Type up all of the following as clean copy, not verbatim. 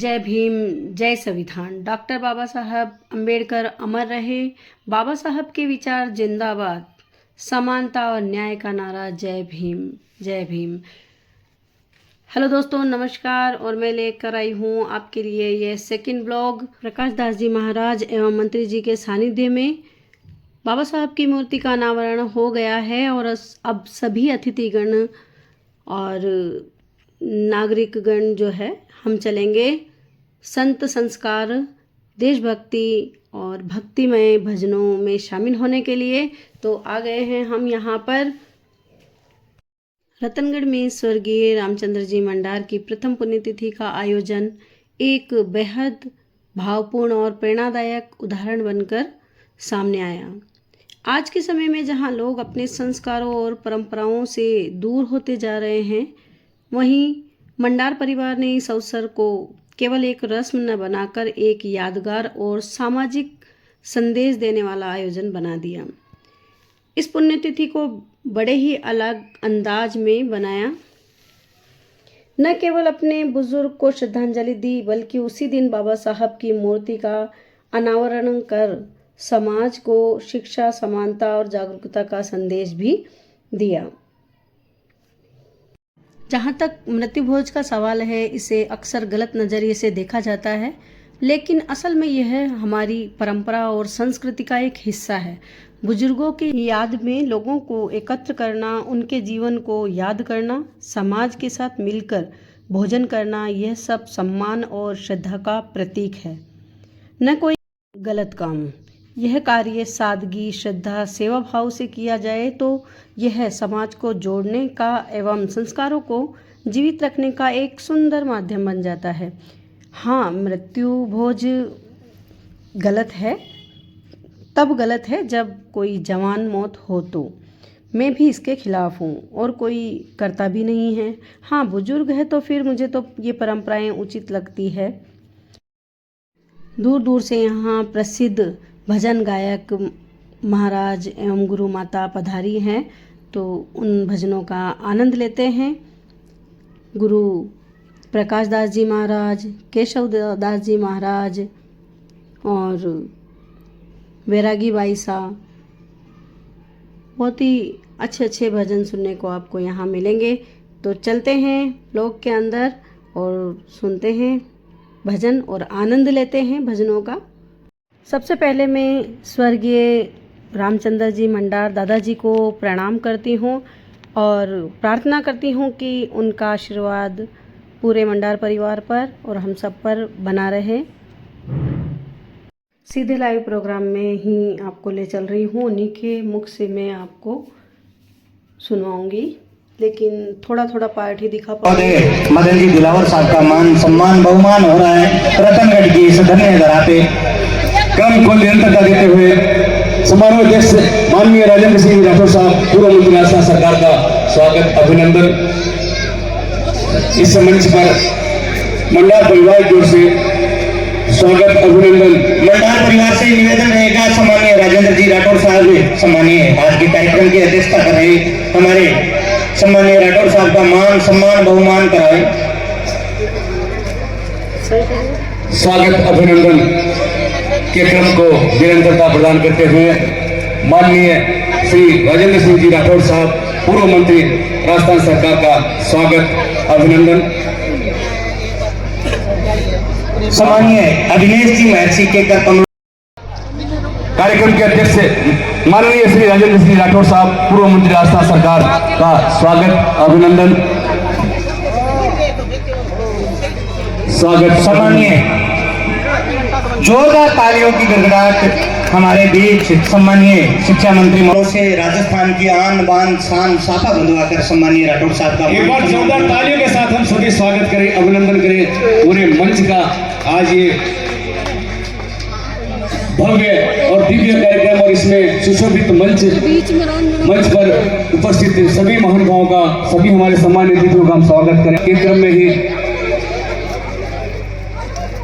जय भीम, जय संविधान। डॉक्टर बाबा साहब अम्बेडकर अमर रहे। बाबा साहब के विचार जिंदाबाद। समानता और न्याय का नारा जय भीम, जय भीम। हेलो दोस्तों, नमस्कार। और मैं लेकर आई हूँ आपके लिए ये सेकंड ब्लॉग। प्रकाश दास जी महाराज एवं मंत्री जी के सानिध्य में बाबा साहब की मूर्ति का अनावरण हो गया है और अब सभी अतिथिगण और नागरिकगण जो है हम चलेंगे संत संस्कार, देशभक्ति और भक्तिमय भजनों में शामिल होने के लिए। तो आ गए हैं हम यहाँ पर रतनगढ़ में स्वर्गीय रामचंद्र जी मंडार की प्रथम पुण्यतिथि का आयोजन एक बेहद भावपूर्ण और प्रेरणादायक उदाहरण बनकर सामने आया। आज के समय में जहाँ लोग अपने संस्कारों और परंपराओं से दूर होते जा रहे हैं, वहीं मंडार परिवार ने इस अवसर को केवल एक रस्म न बनाकर एक यादगार और सामाजिक संदेश देने वाला आयोजन बना दिया। इस पुण्यतिथि को बड़े ही अलग अंदाज में बनाया। न केवल अपने बुजुर्ग को श्रद्धांजलि दी, बल्कि उसी दिन बाबा साहब की मूर्ति का अनावरण कर समाज को शिक्षा, समानता और जागरूकता का संदेश भी दिया। जहाँ तक मृत्यु भोज का सवाल है, इसे अक्सर गलत नज़रिए से देखा जाता है, लेकिन असल में यह हमारी परंपरा और संस्कृति का एक हिस्सा है। बुजुर्गों की याद में लोगों को एकत्र करना, उनके जीवन को याद करना, समाज के साथ मिलकर भोजन करना, यह सब सम्मान और श्रद्धा का प्रतीक है, न कोई गलत काम। यह कार्य सादगी, श्रद्धा, सेवा भाव से किया जाए तो यह समाज को जोड़ने का एवं संस्कारों को जीवित रखने का एक सुंदर माध्यम बन जाता है। हाँ, मृत्यु भोज गलत है, तब गलत है जब कोई जवान मौत हो, तो मैं भी इसके खिलाफ हूँ और कोई करता भी नहीं है। हाँ, बुजुर्ग है तो फिर मुझे तो ये परंपराएं उचित लगती है। दूर दूर से यहाँ प्रसिद्ध भजन गायक महाराज एवं गुरु माता पधारी हैं, तो उन भजनों का आनंद लेते हैं। गुरु प्रकाश दास जी महाराज, केशव दास जी महाराज और वैरागी बाई साहब, बहुत ही अच्छे अच्छे भजन सुनने को आपको यहाँ मिलेंगे। तो चलते हैं ब्लॉग के अंदर और सुनते हैं भजन और आनंद लेते हैं भजनों का। सबसे पहले मैं स्वर्गीय रामचंद्र जी मंडार दादाजी को प्रणाम करती हूँ और प्रार्थना करती हूँ कि उनका आशीर्वाद पूरे मंडार परिवार पर और हम सब पर बना रहे। सीधे लाइव प्रोग्राम में ही आपको ले चल रही हूँ, उन्हीं के मुख से मैं आपको सुनवाऊंगी, लेकिन थोड़ा थोड़ा पार्ट ही दिखा पाऊंगी। मदन जी दिलावर साहब का मान सम्मान बहुमान हो रहा है रतनगढ़ की इस धन्य धरा पे। क्रम को निरंतरता देते हुए समारोह अध्यक्ष माननीय राजेंद्र सिंह राठौर साहब, पूर्व मंत्री राजस्थान सरकार का स्वागत, अभिनंदन। इस मंच पर मंडार परिवार की ओर से स्वागत, अभिनंदन। मंडार परिवार से निवेदन रहेगा, सम्मानीय राजेंद्र जी राठौर साहब सम्मानीय आज के कार्यक्रम की अध्यक्षता कर रहे हमारे सम्मानीय राठौर साहब का मान सम्मान बहुमान कराए। स्वागत, अभिनंदन के क्रम को निरंतरता प्रदान करते हुए माननीय श्री राजेंद्र सिंह जी राठौर साहब, पूर्व मंत्री राजस्थान सरकार का स्वागत, अभिनंदन। सम्मानीय अभिनेश जी महर्षि के कार्यक्रम के अध्यक्ष माननीय श्री राजेंद्र सिंह राठौर साहब, पूर्व मंत्री राजस्थान सरकार का स्वागत, अभिनंदन। स्वागत, सम्मानीय जोरदार तालियों की गड़गड़ाहट हमारे बीच सम्मानीय शिक्षा मंत्री महोदय से राजस्थान की आन बान शान साफा बंधवाकर सम्मानीय राठौर साहब का एक बार जोरदार तालियों के साथ हम सभी स्वागत करें, अभिनंदन करें पूरे मंच का। आज ये भव्य और दिव्य कार्यक्रम और इसमें सुशोभित मंच पर उपस्थित सभी महानुभावों का, सभी हमारे सम्मानित अतिथियों का हम स्वागत करें। इस क्रम में ही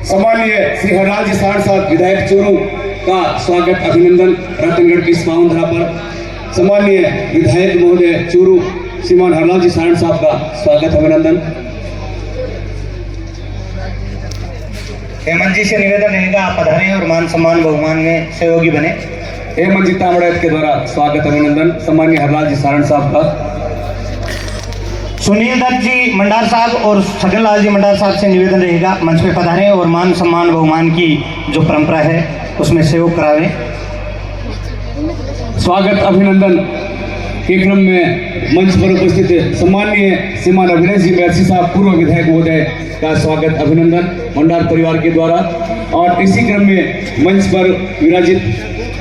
सम्मानीय श्री हरलाल जी साहड़ साहब विधायक चूरू का स्वागत, अभिनंदन। रतनगढ़ की इस पावन धरा पर सम्मानीय विधायक महोदय चूरू श्रीमान हरलाल जी साहड़ साहब का स्वागत, अभिनंदन। हेमंत जी से निवेदन रहेगा आप पधारें और मान सम्मान बहुमान में सहयोगी बने। हेमंत जी तामड़ेत के द्वारा स्वागत अभिनंदन सम्मानीय हरलाल जी सारण साहब का। सुनील दत्त जी मंडार साहब और छगन लाल जी मंडार साहब से निवेदन रहेगा मंच पे पधारें और मान सम्मान बहुमान की जो परंपरा है उसमें सहयोग करावें। स्वागत अभिनंदन के क्रम में मंच पर उपस्थित सम्मानीय श्रीमान अभिनय जी महर्षि साहब पूर्व विधायक महोदय का स्वागत अभिनंदन मंडार परिवार के द्वारा। और इसी क्रम में मंच पर विराजित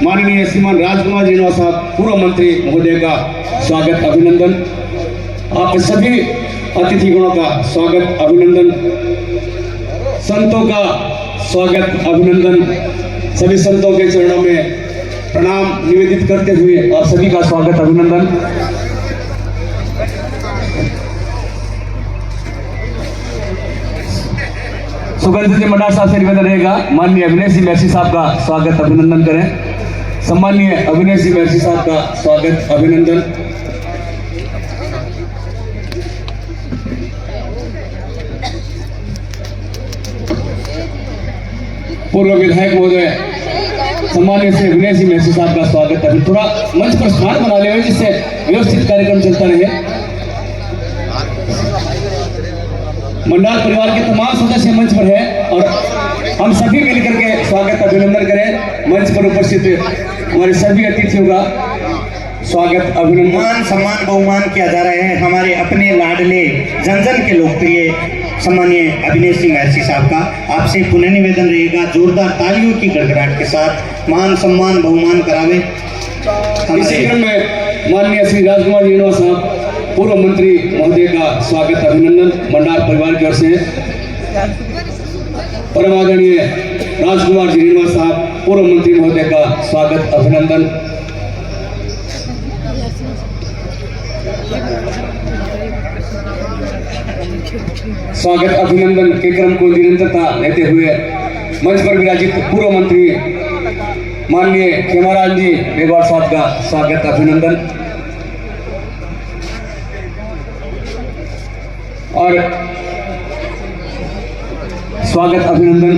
माननीय श्रीमान राजकुमार जीणवा साहब पूर्व मंत्री महोदय का स्वागत अभिनंदन। आप सभी अतिथिगणों का स्वागत अभिनंदन, संतों का स्वागत अभिनंदन, सभी संतों के चरणों में प्रणाम निवेदित करते हुए आप सभी का स्वागत अभिनंदन। सुगंधित मंडार साहब से निवेदन रहेगा माननीय अभिनय सिंह महर्षि साहब का स्वागत अभिनंदन करें। सम्मानीय अभिनय सिंह महर्षि साहब का स्वागत अभिनंदन। पूर्व विधायक महोदय सम्मान्य से विनय सिंह महर्षि साहब का स्वागत है। थोड़ा मंच पर स्थान बना ले जिससे व्यवस्थित कार्यक्रम चलता रहे। मंडार परिवार के तमाम सदस्य मंच पर है और हम सभी मिलकर के स्वागत अभिनंदन करें। मंच पर उपस्थित हमारे सभी अतिथियों का स्वागत अभिनंदन। मान सम्मान बहुमान किया जा रहा है हमारे अपने लाडले जन जन के लोकप्रिय सम्मानीय अभिनय सिंह महर्षि साहब का। आपसे पुनः निवेदन रहेगा जोरदार तालियों की गड़गड़ाहट के साथ मान सम्मान बहुमान करावे। इसी क्रम में माननीय श्री राजकुमार जीणवा साहब पूर्व मंत्री महोदय का स्वागत अभिनंदन मंडार परिवार की ओर से। परम आदरणीय राजकुमार जीणवा साहब पूर्व मंत्री महोदय का स्वागत अभिनंदन। स्वागत अभिनंदन के क्रम को निरंतरता लेते हुए मंच पर विराजित पूर्व मंत्री माननीय खेमाराम जी मेघवाल साहब का स्वागत अभिनंदन। और स्वागत अभिनंदन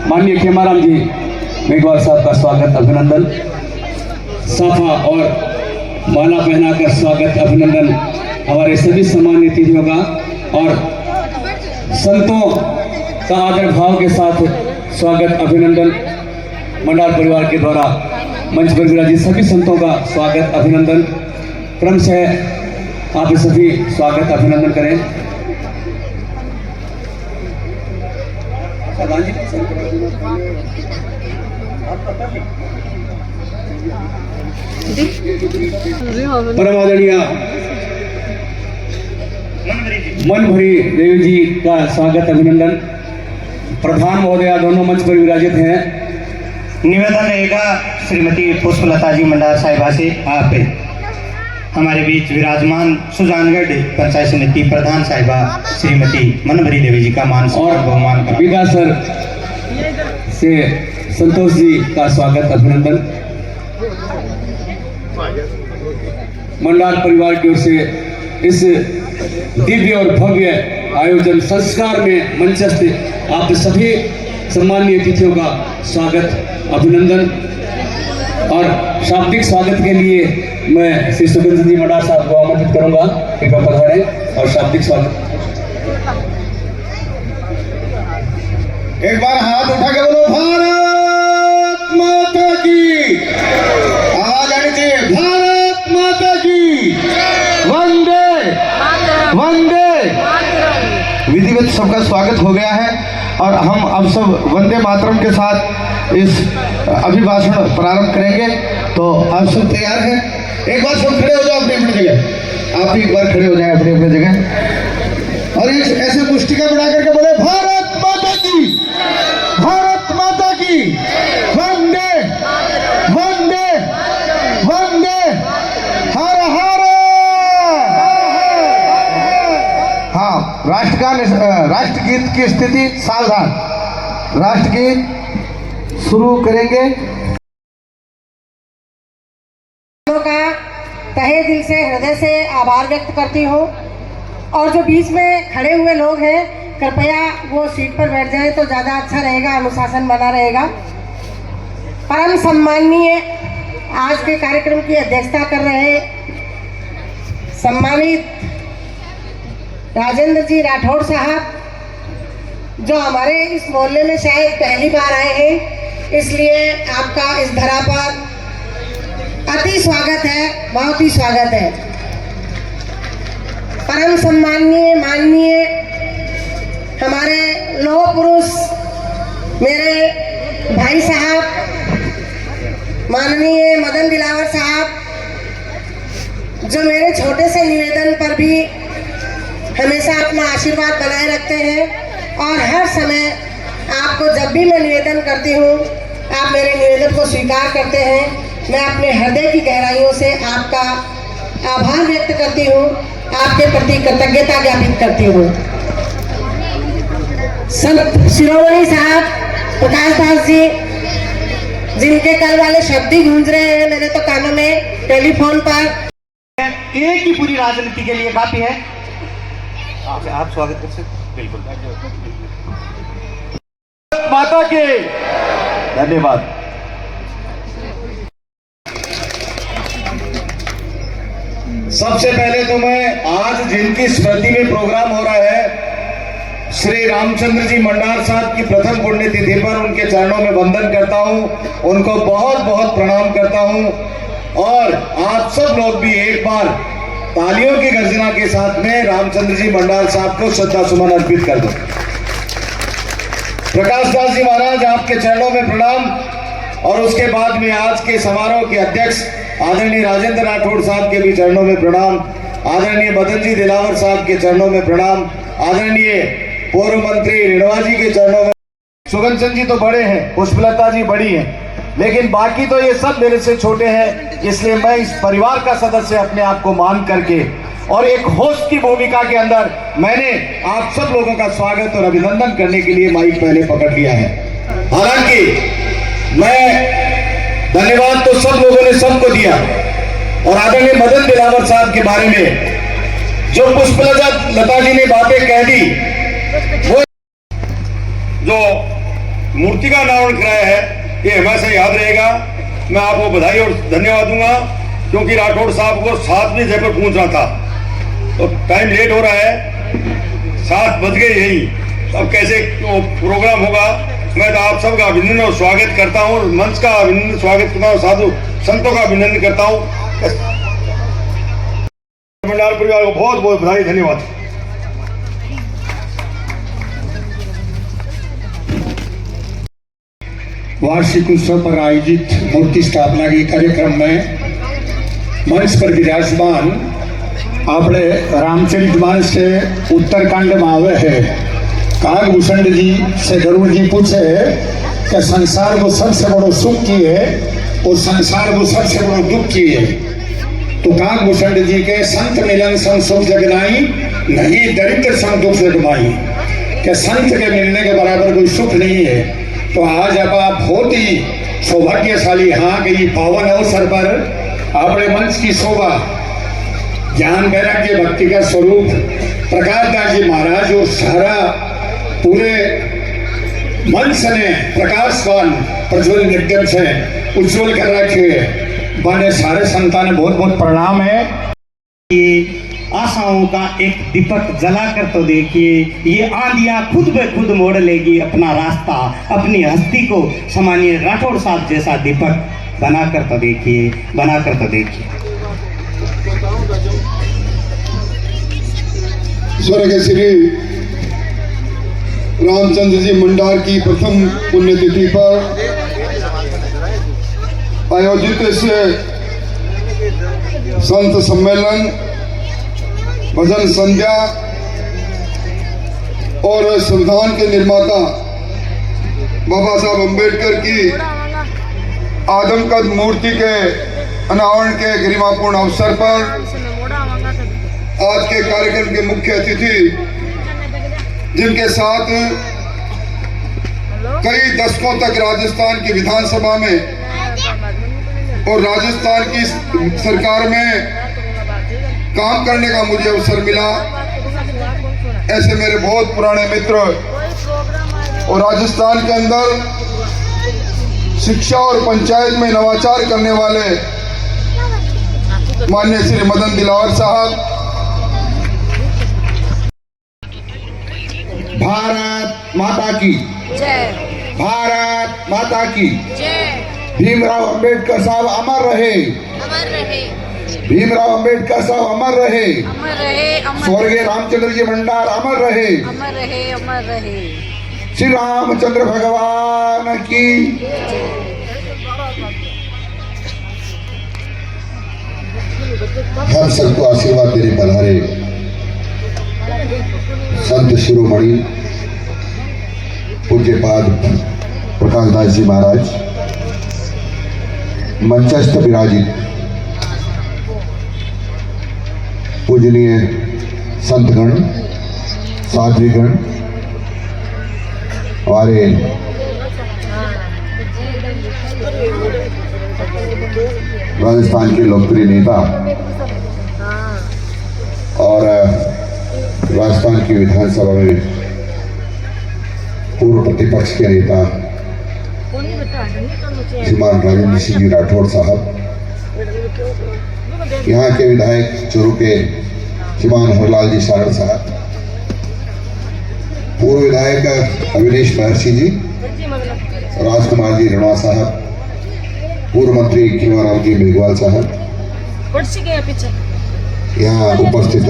माननीय खेमाराम जी मेघवाल साहब का स्वागत अभिनंदन। साफा और माला पहनाकर स्वागत अभिनंदन हमारे सभी सम्मानित अतिथियों का। और संतों का आदर भाव के साथ स्वागत अभिनंदन मंडार परिवार के द्वारा मंच पर विराजित सभी संतों का स्वागत अभिनंदन। क्रम से आप सभी स्वागत अभिनंदन करें। परम आदरणीय मन भरी देवी जी का स्वागत अभिनंदन। प्रधान महोदया दोनों मंच पर विराजित हैं। निवेदन रहेगा श्रीमती पुष्पलता जी मंडार साहिबा से आप हमारे बीच विराजमान सुजानगढ़ पंचायत समिति प्रधान साहिबा श्रीमती मनभरी देवी जी का मान और बहुमान का विदा सर से संतोष जी का स्वागत अभिनंदन। मंडार परिवार की ओर से इस दिव्य और भव्य आयोजन संस्कार में मंचस्थ आप सभी सम्मानीय अतिथियों का स्वागत अभिनंदन। और शाब्दिक स्वागत के लिए मैं श्री सुगंध जी मंडार साहब को आमंत्रित करूंगा कि वह पधारें और शाब्दिक स्वागत। एक बार हाथ उठा के बोलो भारत माता की। आवाज आनी चाहिए भारत माता की। वंदे वंदे। विधिवत सबका स्वागत हो गया है और हम अब सब वंदे मातरम के साथ इस अभिभाषण प्रारंभ करेंगे। तो आप सब तैयार हैं? एक बार सब खड़े हो जाओ अपनी अपनी जगह। आप भी एक बार खड़े हो जाए अपनी अपनी जगह और इस ऐसे मुष्टिका बना करके बोले भारत माता की। भारत माता की। वंदे वंदे वंदे। हर हर। हाँ, राष्ट्रगीत की स्थिति सावधान। राष्ट्रगीत शुरू करेंगे। का तहे दिल से हृदय से आभार व्यक्त करती हूँ। और जो बीच में खड़े हुए लोग हैं कृपया वो सीट पर बैठ जाए तो ज़्यादा अच्छा रहेगा, अनुशासन बना रहेगा। परम सम्माननीय आज के कार्यक्रम की अध्यक्षता कर रहे सम्मानित राजेंद्र जी राठौड़ साहब, जो हमारे इस मोहल्ले में शायद पहली बार आए हैं, इसलिए आपका इस धरा पर अति स्वागत है, बहुत ही स्वागत है। परम सम्माननीय माननीय हमारे लौह पुरुष मेरे भाई साहब माननीय मदन दिलावर साहब, जो मेरे छोटे से निवेदन पर भी हमेशा अपना आशीर्वाद बनाए रखते हैं और हर समय आपको जब भी मैं निवेदन करती हूँ आप मेरे निवेदन को स्वीकार करते हैं। मैं अपने हृदय की गहराइयों से आपका आभार व्यक्त करती हूँ, आपके प्रति कृतज्ञता ज्ञापित करती हूँ। संत शिरोमणि साहब प्रकाश दास जी, जिनके कल वाले शब्द ही गूंज रहे हैं मेरे तो कानों में टेलीफोन पर, एक ही पूरी राजनीति के लिए काफी है। आप स्वागत कर सकते। बिल्कुल। माता के धन्यवाद। सबसे पहले तो मैं आज जिनकी स्मृति में प्रोग्राम हो रहा है, श्री रामचंद्र जी मंडार साहब की प्रथम पुण्यतिथि पर उनके चरणों में वंदन करता हूं, उनको बहुत बहुत प्रणाम करता हूं। और आप सब लोग भी एक बार तालियों की गर्जना के साथ में रामचंद्र जी मंडार साहब को श्रद्धा सुमन अर्पित कर दो। प्रकाश दास जी महाराज, आपके चरणों में प्रणाम। और उसके बाद में आज के समारोह के अध्यक्ष आदरणीय राजेंद्र राठौड़ साहब के भी चरणों में प्रणाम, आदरणीय मदन जी दिलावर साहब के चरणों में प्रणाम, आदरणीय पूर्व मंत्री रेणुआ जी के चरणों में। सुगन चंद जी तो बड़े हैं, पुष्पलता जी बड़ी हैं, लेकिन बाकी तो ये सब मेरे से छोटे हैं, इसलिए मैं इस परिवार का सदस्य अपने आप को मान करके और एक होस्ट की भूमिका के अंदर मैंने आप सब लोगों का स्वागत और अभिनंदन करने के लिए माइक पहले पकड़ लिया है। हालांकि मैं धन्यवाद तो सब लोगों ने सबको दिया, और आदरणीय मदन दिलावर साहब के बारे में जो पुष्पलता जी ने बातें कह दी, वो जो मूर्ति का अनावरण कराया है ये हमेशा याद रहेगा। मैं आपको बधाई और धन्यवाद दूंगा, क्योंकि राठौड़ साहब को 7 बजे जयपुर पहुंचना था, तो टाइम लेट हो रहा है, 7 बज गए यही, अब कैसे प्रोग्राम होगा। मैं तो आप सबका अभिनंदन और स्वागत करता हूँ, मंच का अभिनंदन स्वागत करता हूँ, साधु संतों का अभिनंदन करता हूँ। मंडार परिवार को बहुत बहुत बधाई, धन्यवाद। वार्षिक उत्सव पर आयोजित मूर्ति स्थापना के कार्यक्रम में मंच पर विराजमान अपने रामचरितमानस के उत्तरकांड में आवे है। कागभूषण जी से गरुड़ जी पूछे कि संसार को सबसे बड़ो सुख की है और संसार को सबसे बड़ो दुख की है, तो कागभूषण जी के संत मिलन संग सुख जगनाई, नहीं दरिद्र संग दुख जगमाई, कि संत के मिलने के बराबर कोई सुख नहीं है। तो आज अब आप बहुत ही सौभाग्यशाली हाँ कि ये पावन अवसर पर अपने मंच की शोभा ज्ञान वैराग्य भक्ति का स्वरूप प्रकाश दास जी महाराज और सारा पूरे मंच ने प्रकाशवान प्रज्वल निगम से उज्जवल कर रखे बने सारे संतान बहुत बहुत प्रणाम है। आशाओं का एक दीपक जलाकर तो देखिए, ये आंधियां खुद ब खुद मोड़ लेगी अपना रास्ता, अपनी हस्ती को सम्मानीय राठौड़ साहब जैसा दीपक बनाकर तो देखिए, बनाकर तो देखिए। स्वर्ग श्री रामचंद्र जी मंडार की प्रथम पुण्यतिथि पर आयोजित इस संत सम्मेलन, भजन संध्या और संविधान के निर्माता बाबा साहब अम्बेडकर की आदमकद मूर्ति के अनावरण के गरिमापूर्ण अवसर पर आज के कार्यक्रम के मुख्य अतिथि, जिनके साथ कई दशकों तक राजस्थान की विधानसभा में और राजस्थान की सरकार में काम करने का मुझे अवसर मिला, ऐसे मेरे बहुत पुराने मित्र और राजस्थान के अंदर शिक्षा और पंचायत में नवाचार करने वाले माननीय श्री मदन दिलावर साहब, भारत माता की जय। भारत माता की जय। भीमराव अंबेडकर साहब अमर रहे, अमर रहे, भीमराव अंबेडकर साहब अमर रहे, अमर रहे, स्वर्गीय रामचंद्र जी भंडार अमर रहे, अमर रहे, अमर रहे। श्री रामचंद्र भगवान की। हम सबको आशीर्वाद देने पधारे संत शिरोमणि पूज्यपाद प्रकाशदास जी महाराज, मंचस्थ विराजित पूजनीय संतगण, साध्वीगण, हमारे राजस्थान के लोकप्रिय नेता और राजस्थान की विधानसभा में पूर्व प्रतिपक्ष के नेता श्रीमान राजेंद्र सिंह जी राठौड़ साहब, यहाँ के विधायक चूरू के श्रीमान हरलाल जी सारण साहब, पूर्व विधायक अविनेश महर्षि जी, राजकुमार जी रणवा साहब, पूर्व मंत्री खीमाराम जी मेघवाल साहब, यहाँ उपस्थित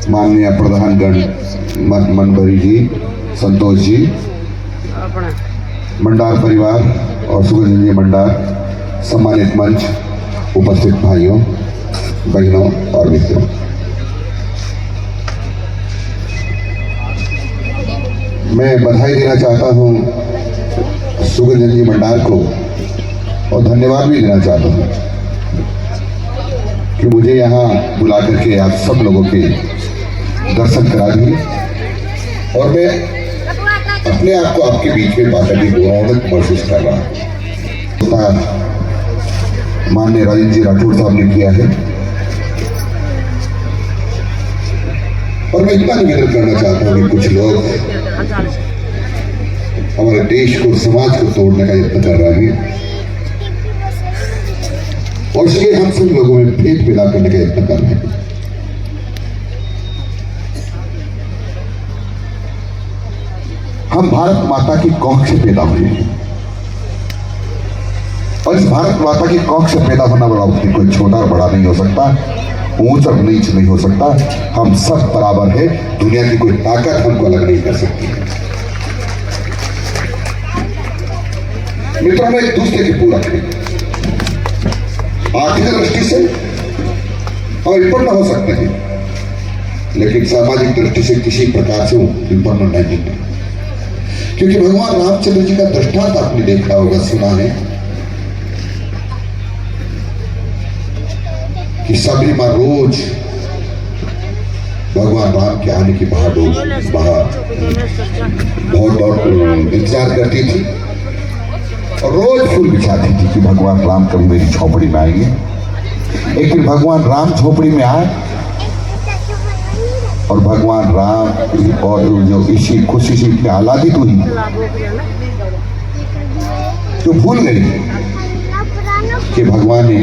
माननीय प्रधानगण मनबरी जी, संतोष जी, मंडार परिवार और सुगंध जी मंडार, सम्मानित मंच, उपस्थित भाइयों बहनों और मित्रों, मैं बधाई देना चाहता हूं सुगंध जी मंडार को और धन्यवाद भी देना चाहता हूं कि मुझे यहाँ बुला करके आप सब लोगों के दर्शन करा दिए और मैं अपने आप को आपके बीच में पाकर भी गौरव महसूस कर रहा हूँ। माननीय राजेंद्र जी राठौड़ साहब ने किया है और मैं इतना निवेदन करना चाहता हूँ कि कुछ लोग हमारे देश को, समाज को तोड़ने का यत्न कर रहे हैं और इसलिए हम सब लोगों में भेद पैदा करने का यत्न कर रहे हैं। हम भारत माता की कोख से पैदा हुए हैं और इस भारत माता की कोख से पैदा होना बड़ा कोई छोटा और बड़ा नहीं हो सकता, ऊंच और नीच नहीं हो सकता। हम सब बराबर है, दुनिया की कोई ताकत हमको अलग नहीं कर सकती। मित्रों में एक दूसरे की पूरक है, आर्थिक दृष्टि से हम विपन्न हो सकते हैं लेकिन सामाजिक दृष्टि से किसी प्रकार से विपन्न नहीं है, क्योंकि भगवान रामचंद्र जी का दृष्टांत आपने देखा होगा, सुना है कि सबरी माँ रोज भगवान राम के आने की बाहर बहुत इंतजार करती थी और रोज फूल बिछाती थी कि भगवान राम कभी मेरी झोपड़ी में आएंगे। एक दिन भगवान राम झोपड़ी में आए और भगवान राम और जो इसी खुशी से इतने आह्लादित हुई तो भूल गई कि भगवान ने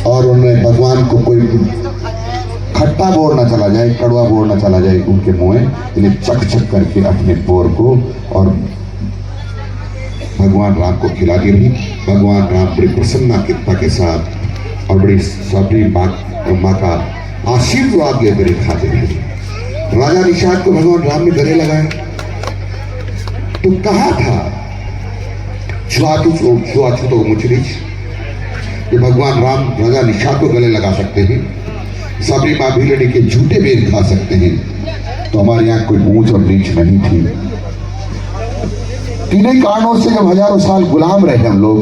और उन्हें भगवान को कोई खट्टा बोर ना चला जाए, कड़वा बोर ना चला जाए उनके मुंह में, इन्हें चक चक करके अपने बोर को और भगवान राम को खिला दी रही। भगवान राम बड़ी प्रसन्नता के साथ और बड़ी सबरी माँ का आशीर्वाद लेकर खाते रहे। राजा निषाद को भगवान राम ने गले लगाया तो कहा था छुआछूत मुचरीच, कि भगवान राम राजा निषाद को गले लगा सकते हैं, सबरी माँ भीलड़ी के झूठे बेर खा सकते हैं, तो हमारे यहाँ कोई ऊंच और नीच नहीं थी। तीनों कारणों से जब हजारों साल गुलाम रहे हम लोग,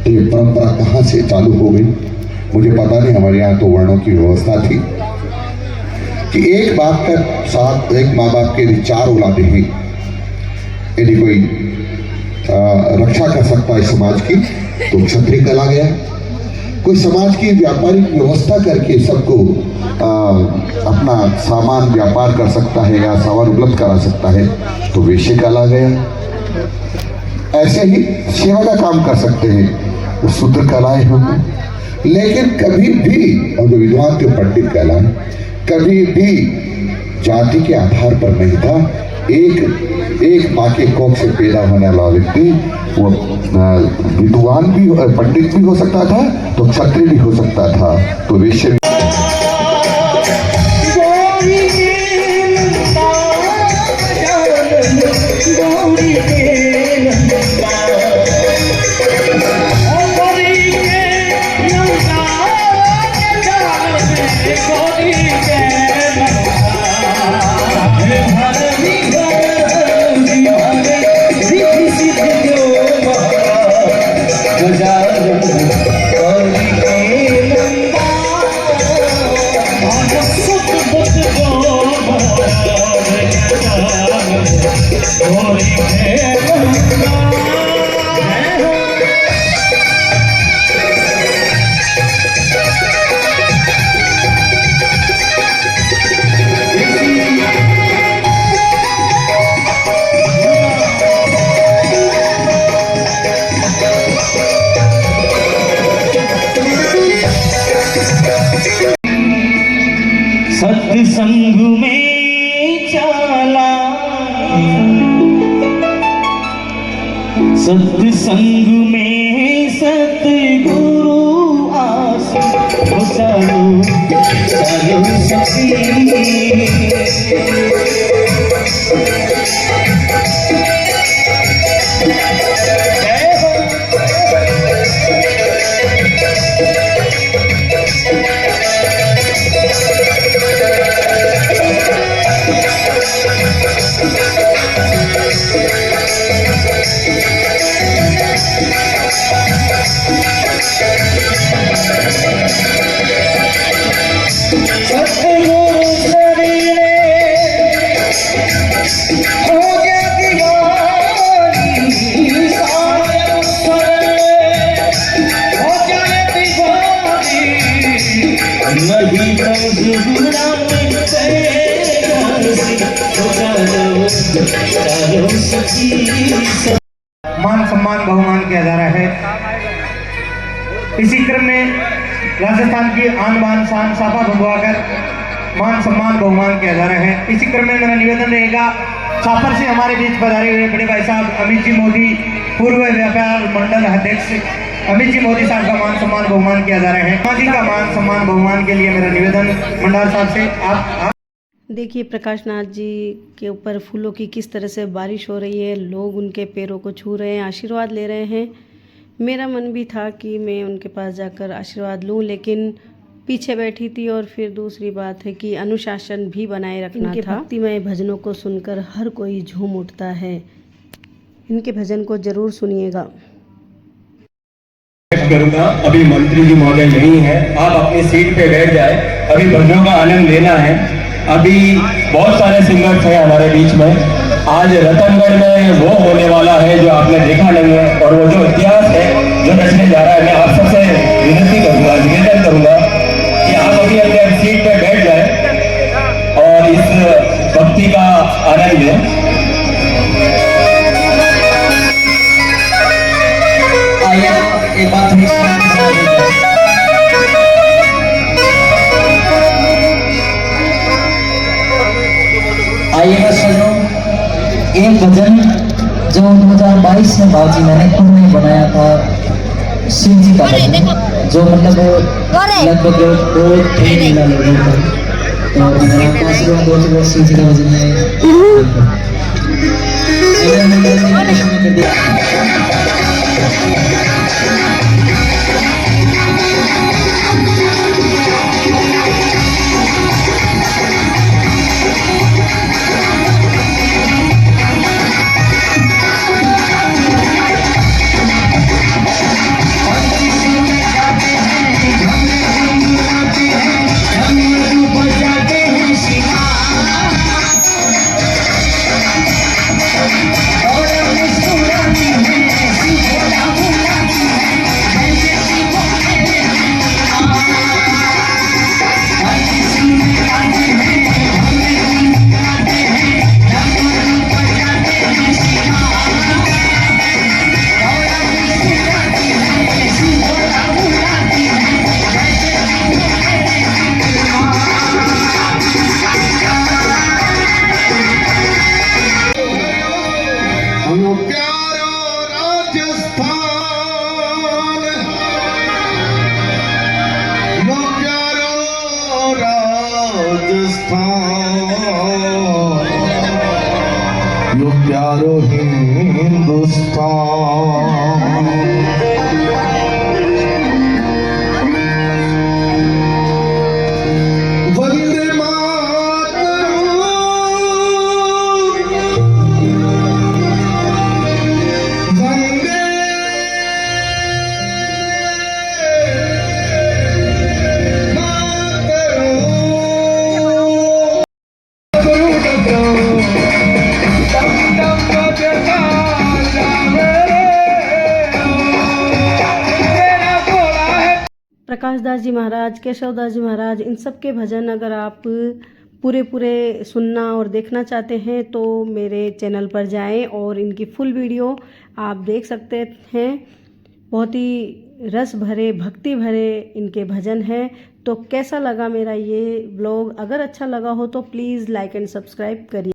ये परंपरा कहां से चालू हो गई मुझे पता नहीं। हमारे यहाँ तो वर्णों की व्यवस्था थी कि एक बाप का साथ, एक माँ बाप के यदि 4 औलादें हैं, यदि कोई रक्षा कर सकता है समाज की तो क्षत्रिय कहा गया, कोई समाज की व्यापारिक व्यवस्था करके सबको अपना सामान व्यापार कर सकता है या सामान उपलब्ध करा सकता है, तो वेश्य कला गया। ऐसे ही सेवा का काम कर सकते हैं, वो शूद्र कलाएं होंगी। लेकिन कभी भी, और जो विद्वान थे पंडित कहलाए, कभी भी जाति के आधार पर नहीं था। एक माँ के कोख से पैदा होने वाला व्यक्ति वो विद्वान भी, पंडित भी हो सकता था, तो क्षत्रिय भी हो सकता था, तो वैश्य भी। सत्संग में चला, सत्संग में सतगुरु आस, चलो चलो सखी। मान सम्मान बहुमान किया जा रहा है। इसी क्रम में राजस्थान की आन बान शान साफा भगवाकर मान सम्मान बहुमान किया जा रहा है। इसी क्रम में मेरा निवेदन रहेगा, छापर से हमारे बीच पधारे हुए बड़े भाई साहब अमित जी मोदी, पूर्व व्यापार मंडल अध्यक्ष अमित जी मोदी साहब का मान सम्मान बहुमान किया जा रहा है। माँ जी का मान सम्मान बहुमान के लिए मेरा निवेदन मंडल साहब से आप देखिए प्रकाश नाथ जी के ऊपर फूलों की किस तरह से बारिश हो रही है, लोग उनके पैरों को छू रहे हैं, आशीर्वाद ले रहे हैं। मेरा मन भी था कि मैं उनके पास जाकर आशीर्वाद लूं, लेकिन पीछे बैठी थी। और फिर दूसरी बात है कि अनुशासन भी बनाए रखना था। इनके भक्तिमय भजनों को सुनकर हर कोई झूम उठता है। इनके भजन को जरूर सुनिएगा। करूंगा, अभी मंत्री जी महोदय यही है, आप अपनी सीट पे बैठ जाए, अभी भजनों का आनंद लेना है। अभी बहुत सारे सिंगर्स हैं हमारे बीच में। आज रतनगढ़ में वो होने वाला है जो आपने देखा नहीं है, और वो जो इतिहास है जो रचने जा रहा है। मैं आप सबसे विनती करूंगा, निवेदन करूंगा कि आप अभी अपने सीट पे बैठ जाए और इस भक्ति का आनंद लें। आइए एक बात आइएगा सुनो, एक भजन जो 2022 में बाबूजी मैंने खुद नहीं बनाया था, शिव जी का भजन, जो मतलब लगभग 2-3 महीना लगे थे। तो आपका आशीर्वाद बहुत शिव जी का भजन है। प्यारो हिंदुस्तान। वंदे मातरम, वंदे प्रकाश दास जी महाराज, केशव दास जी महाराज, इन सब के भजन अगर आप पूरे सुनना और देखना चाहते हैं तो मेरे चैनल पर जाएं और इनकी फुल वीडियो आप देख सकते हैं। बहुत ही रस भरे, भक्ति भरे इनके भजन हैं। तो कैसा लगा मेरा ये ब्लॉग? अगर अच्छा लगा हो तो प्लीज़ लाइक एंड सब्सक्राइब करिए।